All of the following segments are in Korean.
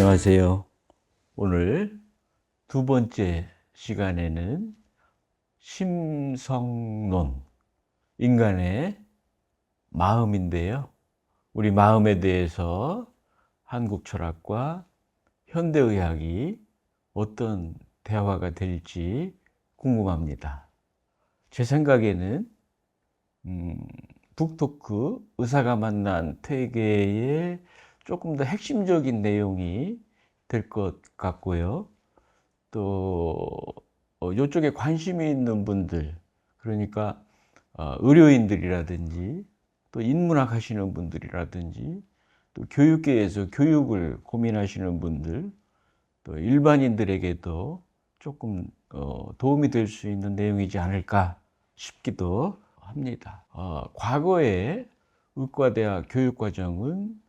안녕하세요. 오늘 두 번째 시간에는 심성론, 인간의 마음인데요. 우리 마음에 대해서 한국 철학과 현대의학이 어떤 대화가 될지 궁금합니다. 제 생각에는 북토크 의사가 만난 퇴계의 조금 더 핵심적인 내용이 될 것 같고요. 또 이쪽에 관심이 있는 분들, 그러니까 의료인들이라든지 또 인문학 하시는 분들이라든지 또 교육계에서 교육을 고민하시는 분들, 또 일반인들에게도 조금 도움이 될 수 있는 내용이지 않을까 싶기도 합니다. 과거에 의과대학 교육과정은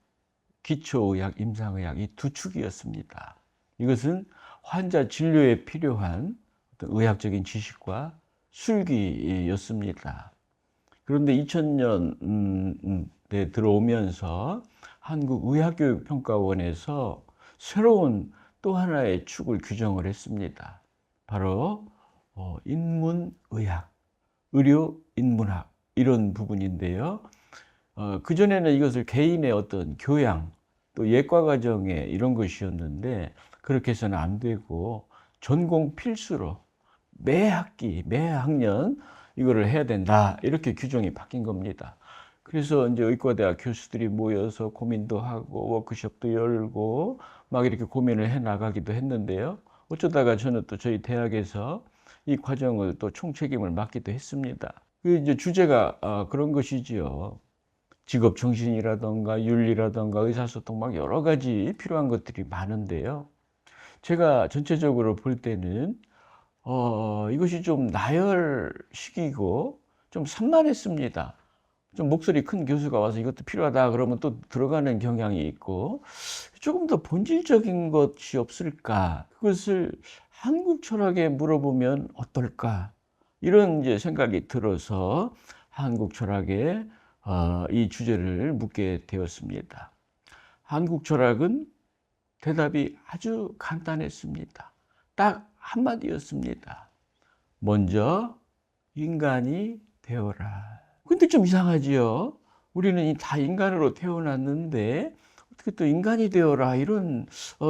기초의학, 임상의학 이 두 축이었습니다. 이것은 환자 진료에 필요한 어떤 의학적인 지식과 술기였습니다. 그런데 2000년대 들어오면서 한국의학교육평가원에서 새로운 또 하나의 축을 규정을 했습니다. 바로 인문의학, 의료인문학 이런 부분인데요. 그전에는 이것을 개인의 어떤 교양, 또 예과 과정에 이런 것이었는데 그렇게 해서는 안 되고 전공 필수로 매 학기, 매 학년 이거를 해야 된다. 이렇게 규정이 바뀐 겁니다. 그래서 이제 의과대학 교수들이 모여서 고민도 하고 워크숍도 열고 막 이렇게 고민을 해 나가기도 했는데요. 어쩌다가 저는 또 저희 대학에서 이 과정을 또 총책임을 맡기도 했습니다. 그 이제 주제가 그런 것이지요. 직업 정신이라던가 윤리라던가 의사소통 막 여러 가지 필요한 것들이 많은데요. 제가 전체적으로 볼 때는 이것이 좀 나열식이고 좀 산만했습니다. 좀 목소리 큰 교수가 와서 이것도 필요하다 그러면 또 들어가는 경향이 있고 조금 더 본질적인 것이 없을까? 그것을 한국 철학에 물어보면 어떨까? 이런 이제 생각이 들어서 한국 철학에 이 주제를 묻게 되었습니다. 한국 철학은 대답이 아주 간단했습니다. 딱 한마디였습니다. 먼저 인간이 되어라. 근데 좀 이상하지요? 우리는 다 인간으로 태어났는데 어떻게 또 인간이 되어라 이런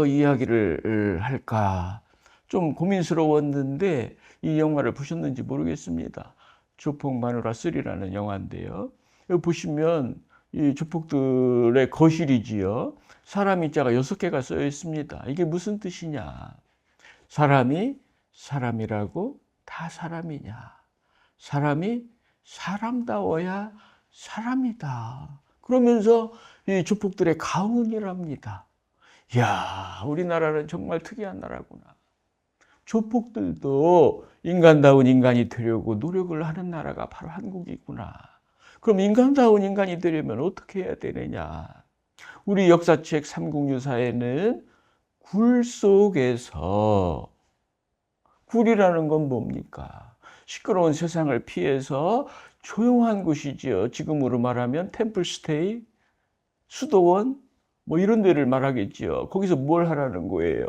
이야기를 할까? 좀 고민스러웠는데 이 영화를 보셨는지 모르겠습니다. 조폭 마누라 3라는 영화인데요. 여기 보시면 이 조폭들의 거실이지요. 사람 인자가 6개가 쓰여 있습니다. 이게 무슨 뜻이냐? 사람이 사람이라고 다 사람이냐? 사람이 사람다워야 사람이다. 그러면서 이 조폭들의 가훈이랍니다. 이야, 우리나라는 정말 특이한 나라구나. 조폭들도 인간다운 인간이 되려고 노력을 하는 나라가 바로 한국이구나. 그럼 인간다운 인간이 되려면 어떻게 해야 되느냐? 우리 역사책 삼국유사에는 굴 속에서, 굴이라는 건 뭡니까? 시끄러운 세상을 피해서 조용한 곳이지요. 지금으로 말하면 템플스테이, 수도원, 뭐 이런 데를 말하겠지요. 거기서 뭘 하라는 거예요?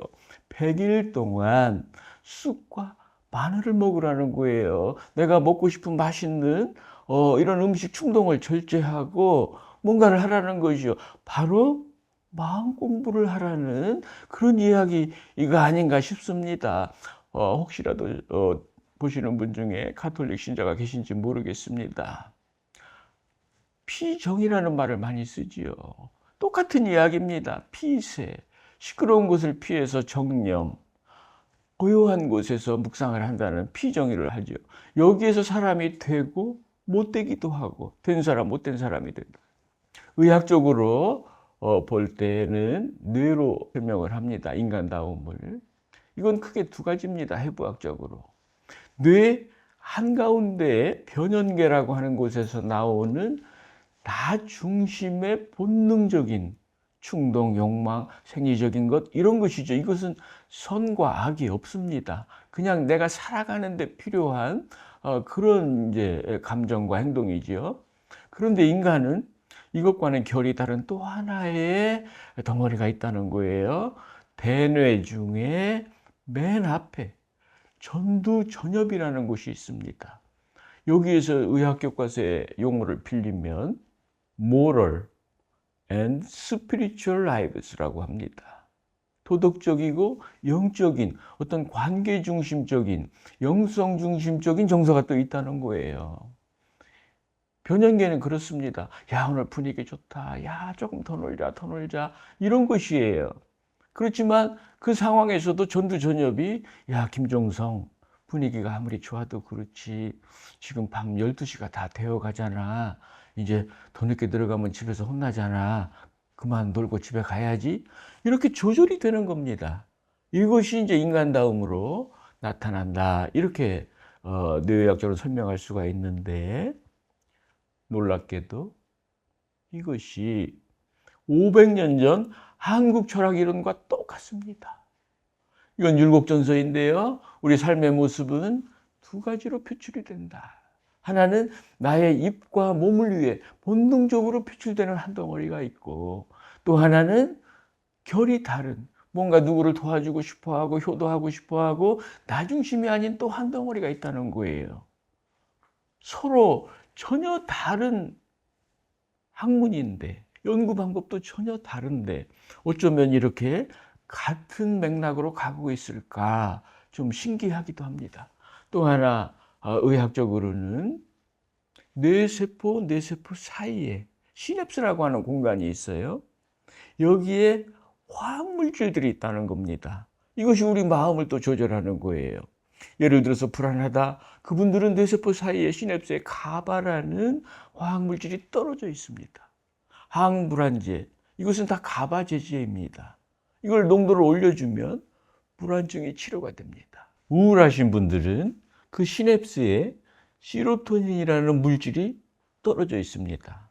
100일 동안 쑥과 마늘을 먹으라는 거예요. 내가 먹고 싶은 맛있는 이런 음식 충동을 절제하고 뭔가를 하라는 것이요. 바로 마음 공부를 하라는 그런 이야기가 아닌가 싶습니다. 혹시라도 보시는 분 중에 가톨릭 신자가 계신지 모르겠습니다. 피정이라는 말을 많이 쓰지요. 똑같은 이야기입니다. 피세, 시끄러운 곳을 피해서 정념, 고요한 곳에서 묵상을 한다는 피정의를 하죠. 여기에서 사람이 되고 못 되기도 하고 된 사람 못 된 사람이 된다. 의학적으로 볼 때는 뇌로 설명을 합니다. 인간다움을. 이건 크게 두 가지입니다. 해부학적으로. 뇌 한가운데 변연계라고 하는 곳에서 나오는 나 중심의 본능적인 충동, 욕망, 생리적인 것 이런 것이죠. 이것은 선과 악이 없습니다. 그냥 내가 살아가는 데 필요한 그런 이제 감정과 행동이지요. 그런데 인간은 이것과는 결이 다른 또 하나의 덩어리가 있다는 거예요. 대뇌 중에 맨 앞에 전두전엽이라는 곳이 있습니다. 여기에서 의학 교과서의 용어를 빌리면 moral and spiritual lives라고 합니다. 도덕적이고 영적인 어떤 관계 중심적인 영성 중심적인 정서가 또 있다는 거예요. 변형계는 그렇습니다. 야, 오늘 분위기 좋다. 야, 조금 더 놀자, 더 놀자. 이런 것이에요. 그렇지만 그 상황에서도 전두전엽이 야, 김종성 분위기가 아무리 좋아도 그렇지 지금 밤 12시가 다 되어 가잖아. 이제 더 늦게 들어가면 집에서 혼나잖아. 그만 놀고 집에 가야지. 이렇게 조절이 되는 겁니다. 이것이 이제 인간다움으로 나타난다. 이렇게 뇌의학적으로 설명할 수가 있는데 놀랍게도 이것이 500년 전 한국 철학 이론과 똑같습니다. 이건 율곡전서인데요. 우리 삶의 모습은 두 가지로 표출이 된다. 하나는 나의 입과 몸을 위해 본능적으로 표출되는 한 덩어리가 있고, 또 하나는 결이 다른 뭔가 누구를 도와주고 싶어하고 효도하고 싶어하고 나 중심이 아닌 또 한 덩어리가 있다는 거예요. 서로 전혀 다른 학문인데 연구 방법도 전혀 다른데 어쩌면 이렇게 같은 맥락으로 가고 있을까 좀 신기하기도 합니다. 또 하나 의학적으로는 뇌세포 사이에 시냅스라고 하는 공간이 있어요. 여기에 화학물질들이 있다는 겁니다. 이것이 우리 마음을 또 조절하는 거예요. 예를 들어서 불안하다. 그분들은 뇌세포 사이에 시냅스에 가바라는 화학물질이 떨어져 있습니다. 항불안제, 이것은 다 가바 제제입니다. 이걸 농도를 올려주면 불안증이 치료가 됩니다. 우울하신 분들은 그 시냅스에 시로토닌이라는 물질이 떨어져 있습니다.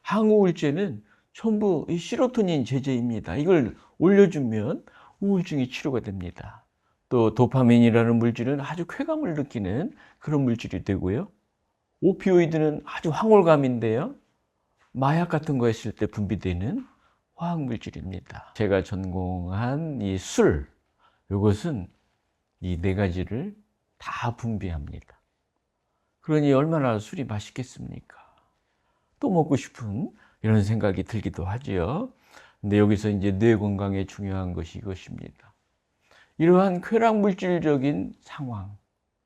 항우울제는 전부 이 시로토닌 제제입니다. 이걸 올려주면 우울증이 치료가 됩니다. 또 도파민이라는 물질은 아주 쾌감을 느끼는 그런 물질이 되고요. 오피오이드는 아주 황홀감인데요. 마약 같은 거 했을 때 분비되는 화학물질입니다. 제가 전공한 이 술, 이것은 이 네 가지를 다 분비합니다. 그러니 얼마나 술이 맛있겠습니까? 또 먹고 싶은 이런 생각이 들기도 하지요. 근데 여기서 이제 뇌 건강에 중요한 것이 이것입니다. 이러한 쾌락물질적인 상황,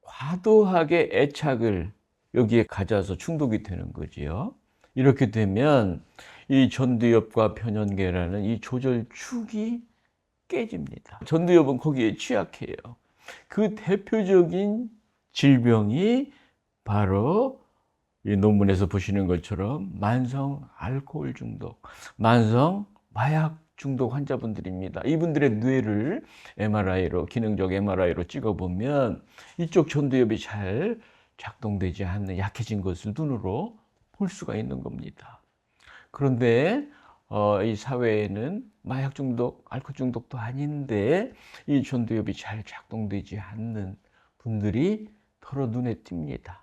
과도하게 애착을 여기에 가져서 중독이 되는 거지요. 이렇게 되면 이 전두엽과 편연계라는 이 조절축이 깨집니다. 전두엽은 거기에 취약해요. 그 대표적인 질병이 바로 이 논문에서 보시는 것처럼 만성 알코올 중독, 만성 마약 중독 환자분들입니다. 이분들의 뇌를 MRI로, 기능적 MRI로 찍어보면 이쪽 전두엽이 잘 작동되지 않는 약해진 것을 눈으로 볼 수가 있는 겁니다. 그런데 이 사회에는 마약 중독, 알코올 중독도 아닌데 이 전두엽이 잘 작동되지 않는 분들이 더러 눈에 띕니다.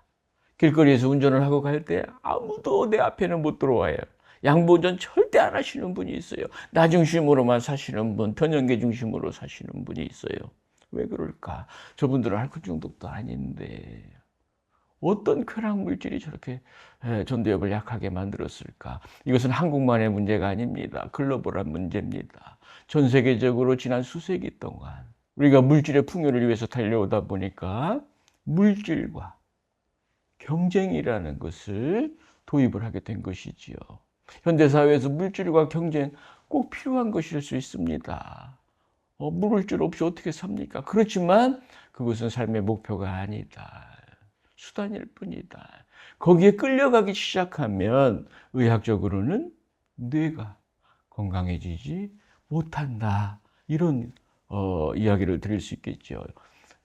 길거리에서 운전을 하고 갈 때 아무도 내 앞에는 못 들어와요. 양보운전 절대 안 하시는 분이 있어요. 나 중심으로만 사시는 분, 변형계 중심으로 사시는 분이 있어요. 왜 그럴까? 저분들은 알코올 중독도 아닌데 어떤 쾌락 물질이 저렇게 전두엽을 약하게 만들었을까? 이것은 한국만의 문제가 아닙니다. 글로벌한 문제입니다. 전 세계적으로 지난 수세기 동안 우리가 물질의 풍요를 위해서 달려오다 보니까 물질과 경쟁이라는 것을 도입을 하게 된 것이지요. 현대사회에서 물질과 경쟁 꼭 필요한 것일 수 있습니다. 물질 없이 어떻게 삽니까? 그렇지만 그것은 삶의 목표가 아니다. 수단일 뿐이다. 거기에 끌려가기 시작하면 의학적으로는 뇌가 건강해지지 못한다. 이런 이야기를 드릴 수 있겠죠.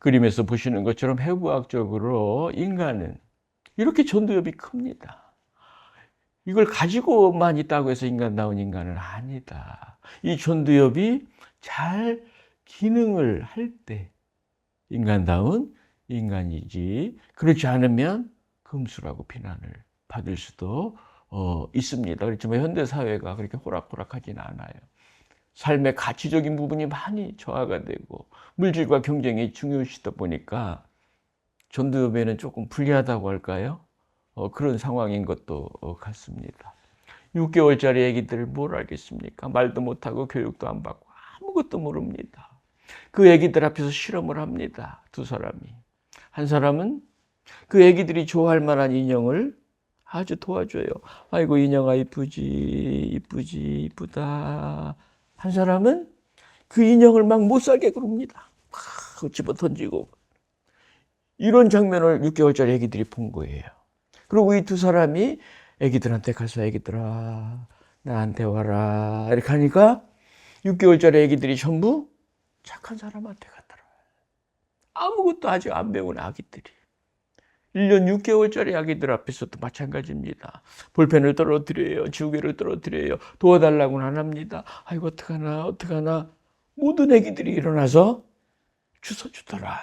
그림에서 보시는 것처럼 해부학적으로 인간은 이렇게 전두엽이 큽니다. 이걸 가지고만 있다고 해서 인간다운 인간은 아니다. 이 전두엽이 잘 기능을 할 때 인간다운 인간이지, 그렇지 않으면 금수라고 비난을 받을 수도 있습니다. 그렇지만 현대사회가 그렇게 호락호락하지는 않아요. 삶의 가치적인 부분이 많이 저하가 되고 물질과 경쟁이 중요시다 보니까 전두엽에는 조금 불리하다고 할까요? 그런 상황인 것도 같습니다. 6개월짜리 애기들 뭘 알겠습니까? 말도 못하고 교육도 안 받고 아무것도 모릅니다. 그 애기들 앞에서 실험을 합니다. 두 사람이. 한 사람은 그 애기들이 좋아할 만한 인형을 아주 도와줘요. 아이고 인형아 이쁘지 이쁘지 이쁘다. 한 사람은 그 인형을 막 못 살게 그럽니다. 막 집어 던지고. 이런 장면을 6개월짜리 애기들이 본 거예요. 그리고 이 두 사람이 애기들한테 가서 애기들아 나한테 와라 이렇게 하니까 6개월짜리 애기들이 전부 착한 사람한테 가더라. 아무것도 아직 안 배운 아기들이. 1년 6개월짜리 아기들 앞에서도 마찬가지입니다. 볼펜을 떨어뜨려요. 지우개를 떨어뜨려요. 도와달라고는 안 합니다. 아이고 어떡하나 어떡하나. 모든 애기들이 일어나서 주워주더라.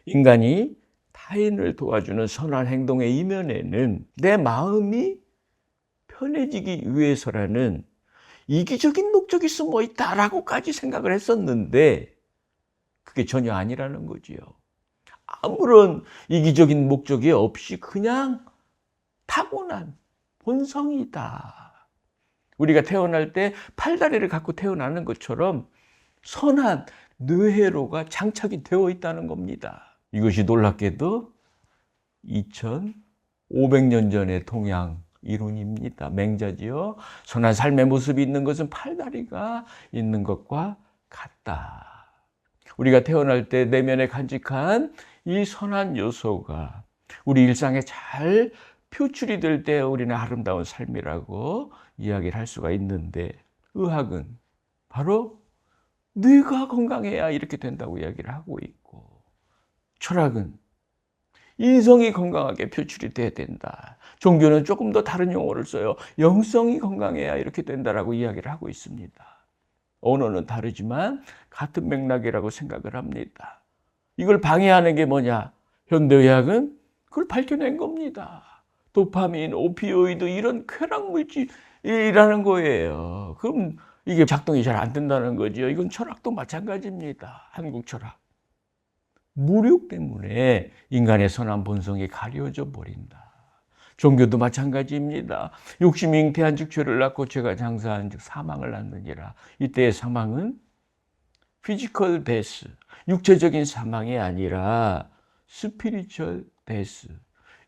인간이 타인을 도와주는 선한 행동의 이면에는 내 마음이 편해지기 위해서라는 이기적인 목적이 숨어 있다라고까지 생각을 했었는데 그게 전혀 아니라는 거지요. 아무런 이기적인 목적이 없이 그냥 타고난 본성이다. 우리가 태어날 때 팔다리를 갖고 태어나는 것처럼 선한 뇌회로가 장착이 되어 있다는 겁니다. 이것이 놀랍게도 2500년 전의 동양 이론입니다. 맹자지요. 선한 삶의 모습이 있는 것은 팔다리가 있는 것과 같다. 우리가 태어날 때 내면에 간직한 이 선한 요소가 우리 일상에 잘 표출이 될 때 우리는 아름다운 삶이라고 이야기를 할 수가 있는데 의학은 바로 뇌가 건강해야 이렇게 된다고 이야기를 하고 있고 철학은 인성이 건강하게 표출이 돼야 된다. 종교는 조금 더 다른 용어를 써요. 영성이 건강해야 이렇게 된다라고 이야기를 하고 있습니다. 언어는 다르지만 같은 맥락이라고 생각을 합니다. 이걸 방해하는 게 뭐냐? 현대의학은 그걸 밝혀낸 겁니다. 도파민, 오피오이드 이런 쾌락 물질이라는 거예요. 그럼 이게 작동이 잘 안 된다는 거죠. 이건 철학도 마찬가지입니다. 한국 철학. 무력 때문에 인간의 선한 본성이 가려져 버린다. 종교도 마찬가지입니다. 욕심이 잉태한 즉 죄를 낳고 죄가 장사한 즉 사망을 낳느니라. 이때의 사망은 피지컬 데스, 육체적인 사망이 아니라 스피리추얼 데스,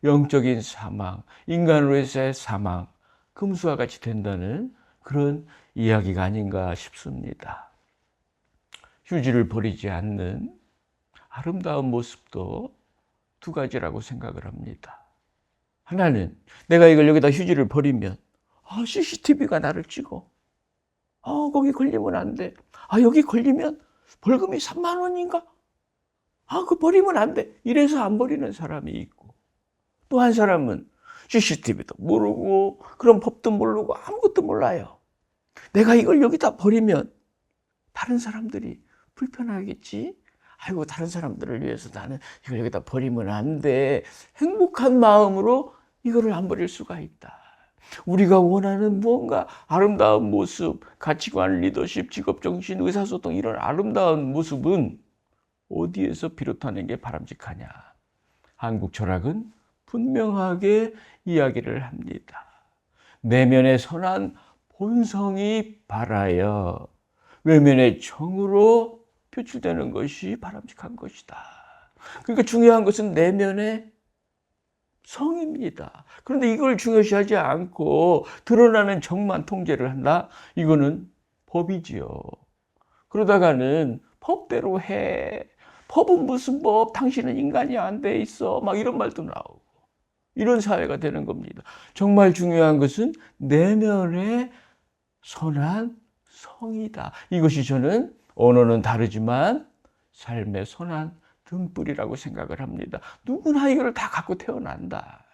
영적인 사망, 인간으로서의 사망, 금수와 같이 된다는 그런 이야기가 아닌가 싶습니다. 휴지를 버리지 않는 아름다운 모습도 두 가지라고 생각을 합니다. 하나는 내가 이걸 여기다 휴지를 버리면 CCTV가 나를 찍어. 거기 걸리면 안 돼. 여기 걸리면 벌금이 3만 원인가? 그거 버리면 안 돼. 이래서 안 버리는 사람이 있고 또 한 사람은 CCTV도 모르고 그런 법도 모르고 아무것도 몰라요. 내가 이걸 여기다 버리면 다른 사람들이 불편하겠지? 아이고 다른 사람들을 위해서 나는 이걸 여기다 버리면 안 돼. 행복한 마음으로 이거를 안 버릴 수가 있다. 우리가 원하는 무언가 아름다운 모습, 가치관, 리더십, 직업정신, 의사소통 이런 아름다운 모습은 어디에서 비롯하는 게 바람직하냐. 한국 철학은 분명하게 이야기를 합니다. 내면의 선한 본성이 발하여 외면의 정으로 표출되는 것이 바람직한 것이다. 그러니까 중요한 것은 내면의 성입니다. 그런데 이걸 중요시하지 않고 드러나는 정만 통제를 한다? 이거는 법이지요. 그러다가는 법대로 해. 법은 무슨 법? 당신은 인간이 안 돼 있어. 막 이런 말도 나오고. 이런 사회가 되는 겁니다. 정말 중요한 것은 내면의 선한 성이다. 이것이 저는 언어는 다르지만 삶의 선한 등불이라고 생각을 합니다. 누구나 이걸 다 갖고 태어난다.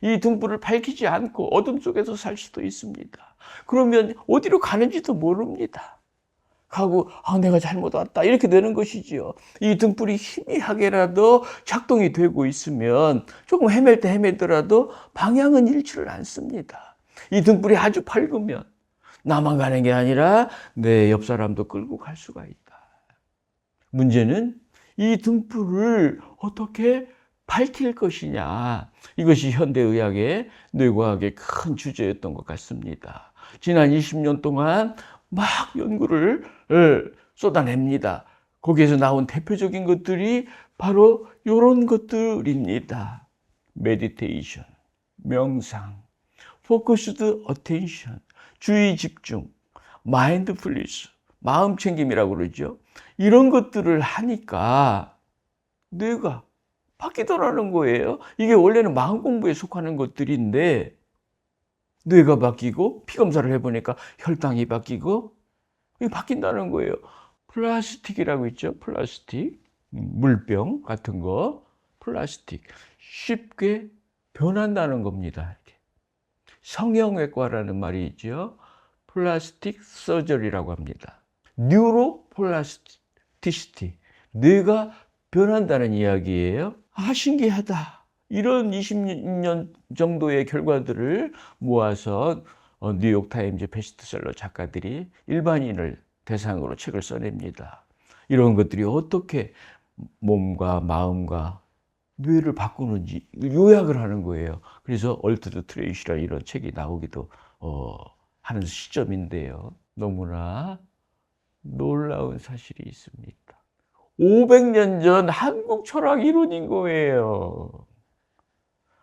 이 등불을 밝히지 않고 어둠 속에서 살 수도 있습니다. 그러면 어디로 가는지도 모릅니다. 가고 내가 잘못 왔다 이렇게 되는 것이지요. 이 등불이 희미하게라도 작동이 되고 있으면 조금 헤맬 때 헤매더라도 방향은 잃지를 않습니다. 이 등불이 아주 밝으면 나만 가는 게 아니라 내 옆 사람도 끌고 갈 수가 있다. 문제는 이 등불을 어떻게 밝힐 것이냐. 이것이 현대의학의 뇌과학의 큰 주제였던 것 같습니다. 지난 20년 동안 막 연구를 쏟아냅니다. 거기에서 나온 대표적인 것들이 바로 이런 것들입니다. 메디테이션, 명상, 포커스드 어텐션, 주의 집중, 마인드풀니스, 마음 챙김이라고 그러죠. 이런 것들을 하니까 뇌가 바뀌더라는 거예요. 이게 원래는 마음 공부에 속하는 것들인데 뇌가 바뀌고 피검사를 해보니까 혈당이 바뀌고 이게 바뀐다는 거예요. 플라스틱이라고 있죠. 플라스틱, 물병 같은 거, 플라스틱 쉽게 변한다는 겁니다. 이렇게. 성형외과라는 말이 있죠. 플라스틱 서저리라고 합니다. 뉴로 플라스티시티, 뇌가 변한다는 이야기예요. 아, 신기하다. 이런 20년 정도의 결과들을 모아서 뉴욕타임즈 베스트셀러 작가들이 일반인을 대상으로 책을 써냅니다. 이런 것들이 어떻게 몸과 마음과 뇌를 바꾸는지 요약을 하는 거예요. 그래서 얼트드 트레이시라는 이런 책이 나오기도 하는 시점인데요. 너무나 놀라운 사실이 있습니다. 500년 전 한국 철학 이론인 거예요.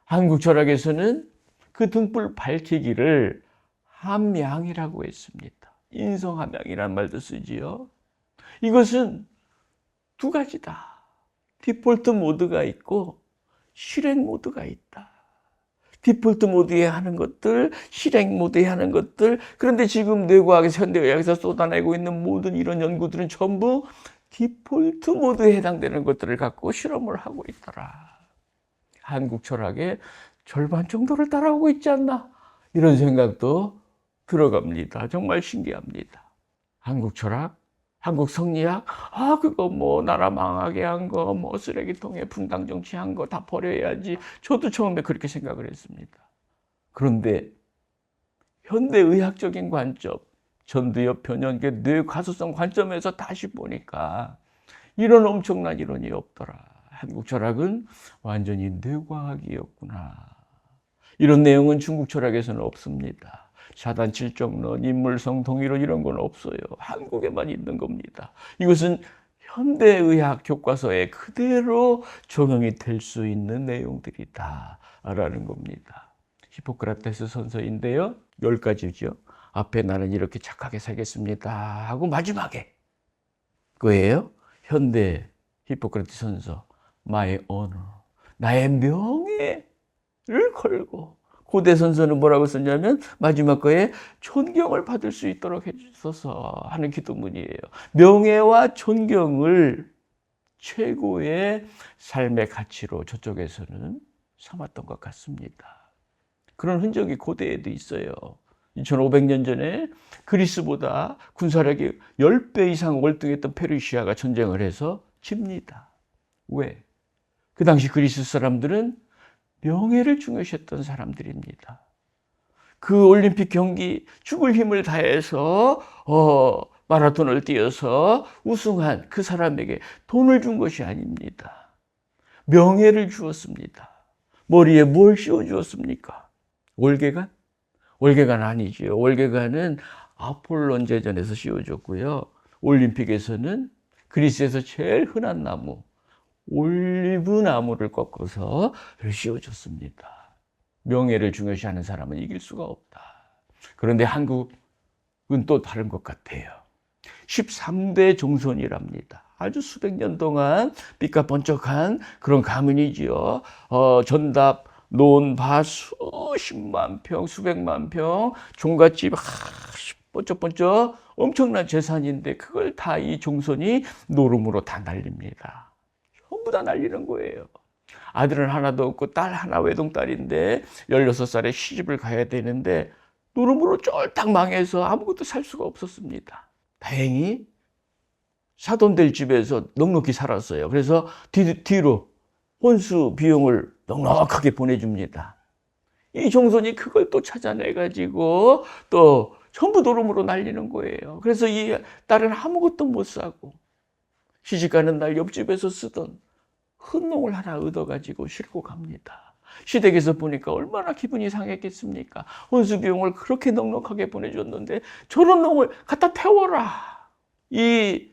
한국 철학에서는 그 등불 밝히기를 함양이라고 했습니다. 인성함양이라는 말도 쓰지요. 이것은 두 가지다. 디폴트 모드가 있고 실행 모드가 있다. 디폴트 모드에 하는 것들, 실행 모드에 하는 것들. 그런데 지금 뇌과학에서 현대의학에서 쏟아내고 있는 모든 이런 연구들은 전부 디폴트 모드에 해당되는 것들을 갖고 실험을 하고 있더라. 한국 철학의 절반 정도를 따라오고 있지 않나? 이런 생각도 들어갑니다. 정말 신기합니다. 한국 철학, 한국 성리학, 그거 뭐 나라 망하게 한 거, 뭐 쓰레기통에 분당 정치한 거 다 버려야지. 저도 처음에 그렇게 생각을 했습니다. 그런데 현대의학적인 관점, 전두엽 변연계 뇌 가소성 관점에서 다시 보니까 이런 엄청난 이론이 없더라. 한국 철학은 완전히 뇌과학이었구나. 이런 내용은 중국 철학에서는 없습니다. 사단 칠정론, 인물성 동의론 이런 건 없어요. 한국에만 있는 겁니다. 이것은 현대의학 교과서에 그대로 적용이 될 수 있는 내용들이다라는 겁니다. 히포크라테스 선서인데요. 10가지죠. 앞에 나는 이렇게 착하게 살겠습니다 하고 마지막에 그거예요. 현대 히포크라테스 선서, My honor, 나의 명예를 걸고. 고대 선서는 뭐라고 썼냐면 마지막 거에 존경을 받을 수 있도록 해주소서 하는 기도문이에요. 명예와 존경을 최고의 삶의 가치로 저쪽에서는 삼았던 것 같습니다. 그런 흔적이 고대에도 있어요. 2500년 전에 그리스보다 군사력이 10배 이상 월등했던 페르시아가 전쟁을 해서 집니다. 왜? 그 당시 그리스 사람들은 명예를 중요시했던 사람들입니다. 그 올림픽 경기 죽을 힘을 다해서 마라톤을 뛰어서 우승한 그 사람에게 돈을 준 것이 아닙니다. 명예를 주었습니다. 머리에 뭘 씌워주었습니까? 월계관? 월계관 아니죠. 월계관은 아폴론 제전에서 씌워줬고요. 올림픽에서는 그리스에서 제일 흔한 나무, 올리브 나무를 꺾어서 씌워줬습니다. 명예를 중요시하는 사람은 이길 수가 없다. 그런데 한국은 또 다른 것 같아요. 13대 종손이랍니다. 아주 수백 년 동안 빛과 번쩍한 그런 가문이지요. 전답, 논, 수십만 평, 수백만 평, 종갓집 번쩍번쩍 엄청난 재산인데 그걸 다 이 종손이 노름으로 다 날립니다. 전부 다 날리는 거예요. 아들은 하나도 없고 딸 하나 외동딸인데 16살에 시집을 가야 되는데 노름으로 쫄딱 망해서 아무것도 살 수가 없었습니다. 다행히 사돈될 집에서 넉넉히 살았어요. 그래서 뒤로 혼수 비용을 넉넉하게 보내줍니다. 이 종손이 그걸 또 찾아내가지고 또 전부 노름으로 날리는 거예요. 그래서 이 딸은 아무것도 못 사고 시집가는 날 옆집에서 쓰던 흑농을 하나 얻어가지고 싣고 갑니다. 시댁에서 보니까 얼마나 기분이 상했겠습니까? 혼수 비용을 그렇게 넉넉하게 보내줬는데 저런 놈을 갖다 태워라. 이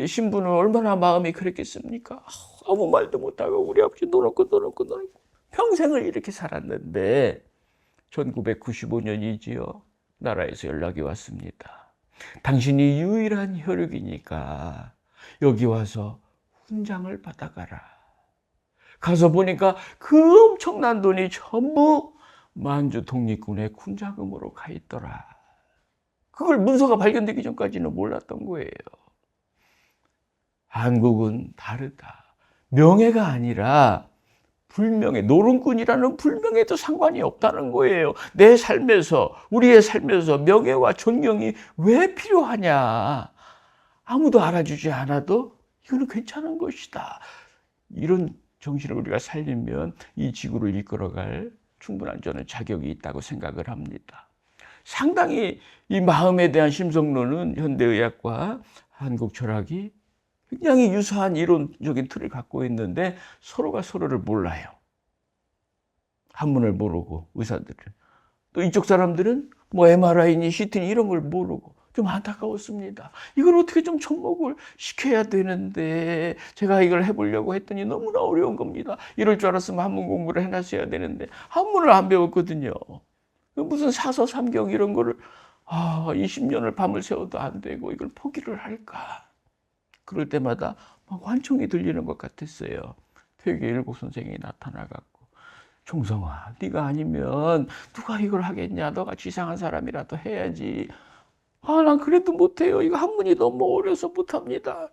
신부는 얼마나 마음이 그랬겠습니까? 아무 말도 못하고 우리 아버지 노놓고 평생을 이렇게 살았는데 1995년이지요. 나라에서 연락이 왔습니다. 당신이 유일한 혈육이니까 여기 와서 훈장을 받아가라. 가서 보니까 그 엄청난 돈이 전부 만주 독립군의 군자금으로 가 있더라. 그걸 문서가 발견되기 전까지는 몰랐던 거예요. 한국은 다르다. 명예가 아니라 불명예, 노름꾼이라는 불명예도 상관이 없다는 거예요. 내 삶에서, 우리의 삶에서 명예와 존경이 왜 필요하냐. 아무도 알아주지 않아도 이거는 괜찮은 것이다. 이런 정신을 우리가 살리면 이 지구를 이끌어갈 충분한 저는 자격이 있다고 생각을 합니다. 상당히 이 마음에 대한 심성론은 현대의학과 한국 철학이 굉장히 유사한 이론적인 틀을 갖고 있는데 서로가 서로를 몰라요. 한문을 모르고 의사들은. 또 이쪽 사람들은 뭐 MRI니 CT니 이런 걸 모르고 좀 안타까웠습니다. 이걸 어떻게 좀 접목을 시켜야 되는데 제가 이걸 해보려고 했더니 너무나 어려운 겁니다. 이럴 줄 알았으면 한문 공부를 해놨어야 되는데 한문을 안 배웠거든요. 무슨 사서 삼경 이런 거를 20년을 밤을 새워도 안 되고 이걸 포기를 할까. 그럴 때마다 막 환청이 들리는 것 같았어요. 퇴계 일곱 선생이 나타나갖고 종성아, 네가 아니면 누가 이걸 하겠냐? 너가 지상한 사람이라도 해야지. 난 그래도 못해요. 이거 한문이 너무 어려서 못합니다.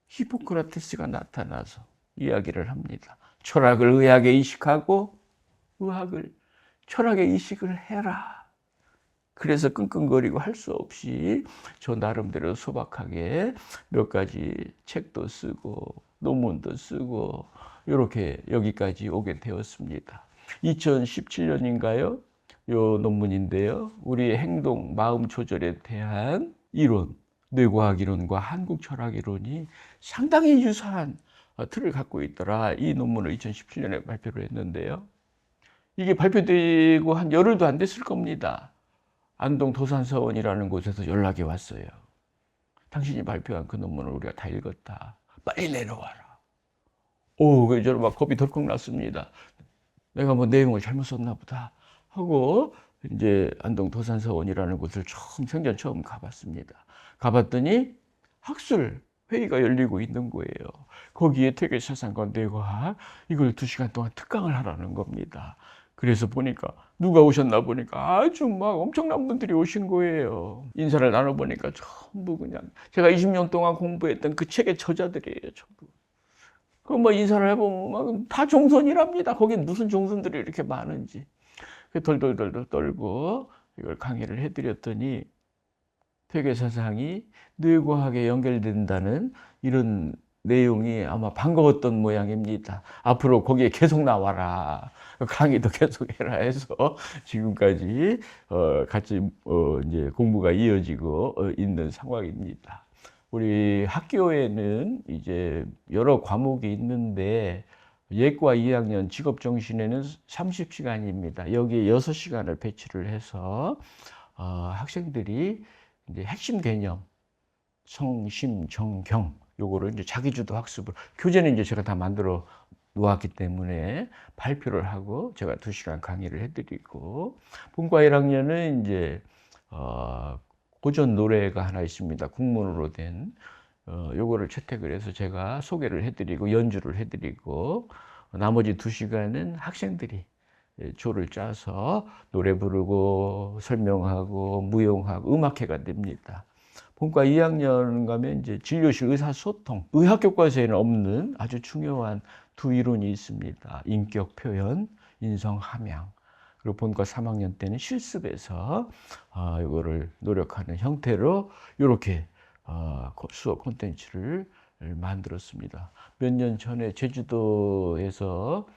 히포크라테스가 나타나서 이야기를 합니다. 철학을 의학에 이식하고 의학을 철학에 이식을 해라. 그래서 끙끙거리고 할 수 없이 저 나름대로 소박하게 몇 가지 책도 쓰고 논문도 쓰고 이렇게 여기까지 오게 되었습니다. 2017년인가요? 요 논문인데요. 우리의 행동, 마음 조절에 대한 이론, 뇌과학 이론과 한국 철학 이론이 상당히 유사한 틀을 갖고 있더라. 이 논문을 2017년에 발표를 했는데요. 이게 발표되고 한 열흘도 안 됐을 겁니다. 안동 도산서원이라는 곳에서 연락이 왔어요. 당신이 발표한 그 논문을 우리가 다 읽었다. 빨리 내려와라. 저는 막 겁이 덜컥 났습니다. 내가 뭐 내용을 잘못 썼나 보다 하고 이제 안동 도산서원이라는 곳을 생전 처음 가봤습니다. 가봤더니 학술 회의가 열리고 있는 거예요. 거기에 퇴계사상과 뇌과학 이걸 2시간 동안 특강을 하라는 겁니다. 그래서 보니까 누가 오셨나 보니까 아주 막 엄청난 분들이 오신 거예요. 인사를 나눠보니까 전부 그냥 제가 20년 동안 공부했던 그 책의 저자들이에요. 전부. 그럼 뭐 인사를 해보면 막 다 종선이랍니다. 거긴 무슨 종선들이 이렇게 많은지. 덜덜덜덜 떨고 이걸 강의를 해드렸더니 퇴계사상이 뇌과학에 연결된다는 이런 내용이 아마 반가웠던 모양입니다. 앞으로 거기에 계속 나와라. 강의도 계속 해라 해서 지금까지 같이 이제 공부가 이어지고 있는 상황입니다. 우리 학교에는 이제 여러 과목이 있는데 예과 2학년 직업정신에는 30시간입니다. 여기에 6시간을 배치를 해서 학생들이 이제 핵심 개념, 성심, 정경 요거를 이제 자기주도 학습을 교재는 이제 제가 다 만들어 놓았기 때문에 발표를 하고 제가 2시간 강의를 해드리고 본과 1학년은 이제 고전 노래가 하나 있습니다. 국문으로 된 요거를 채택을 해서 제가 소개를 해드리고 연주를 해드리고 나머지 2시간은 학생들이 조를 짜서 노래 부르고 설명하고 무용하고 음악회가 됩니다. 본과 2학년 가면 이제 진료실 의사소통, 의학교과서에는 없는 아주 중요한 두 이론이 있습니다. 인격 표현, 인성 함양. 그리고 본과 3학년 때는 실습에서 이거를 노력하는 형태로 이렇게 수업 콘텐츠를 만들었습니다. 몇 년 전에 제주도에서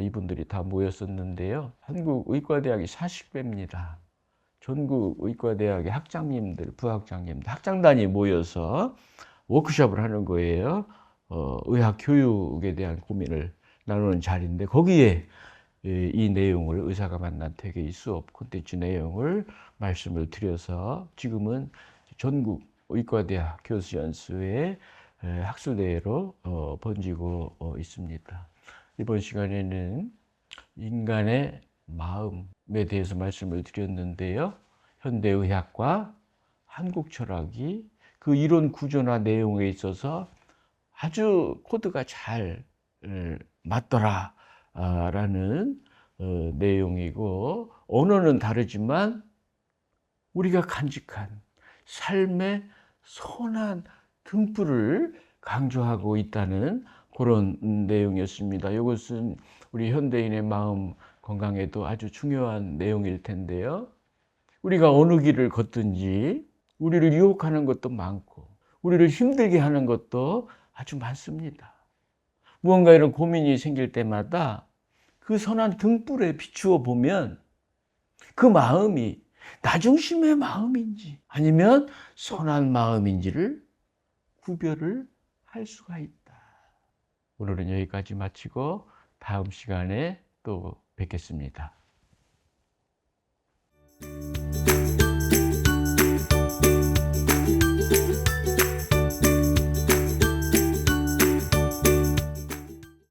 이분들이 다 모였었는데요. 한국의과대학이 40배입니다. 전국 의과대학의 학장님들, 부학장님들, 학장단이 모여서 워크숍을 하는 거예요. 의학 교육에 대한 고민을 나누는 자리인데 거기에 이 내용을 의사가 만난 퇴계의 수업 콘텐츠 내용을 말씀을 드려서 지금은 전국 의과대학 교수 연수회 학술대회로 번지고 있습니다. 이번 시간에는 인간의 마음에 대해서 말씀을 드렸는데요. 현대의학과 한국 철학이 그 이론 구조나 내용에 있어서 아주 코드가 잘 맞더라 라는 내용이고, 언어는 다르지만 우리가 간직한 삶의 선한 등불을 강조하고 있다는 그런 내용이었습니다. 이것은 우리 현대인의 마음 건강에도 아주 중요한 내용일 텐데요. 우리가 어느 길을 걷든지 우리를 유혹하는 것도 많고 우리를 힘들게 하는 것도 아주 많습니다. 무언가 이런 고민이 생길 때마다 그 선한 등불에 비추어 보면 그 마음이 나 중심의 마음인지 아니면 선한 마음인지를 구별을 할 수가 있다. 오늘은 여기까지 마치고 다음 시간에 또 뵙겠습니다.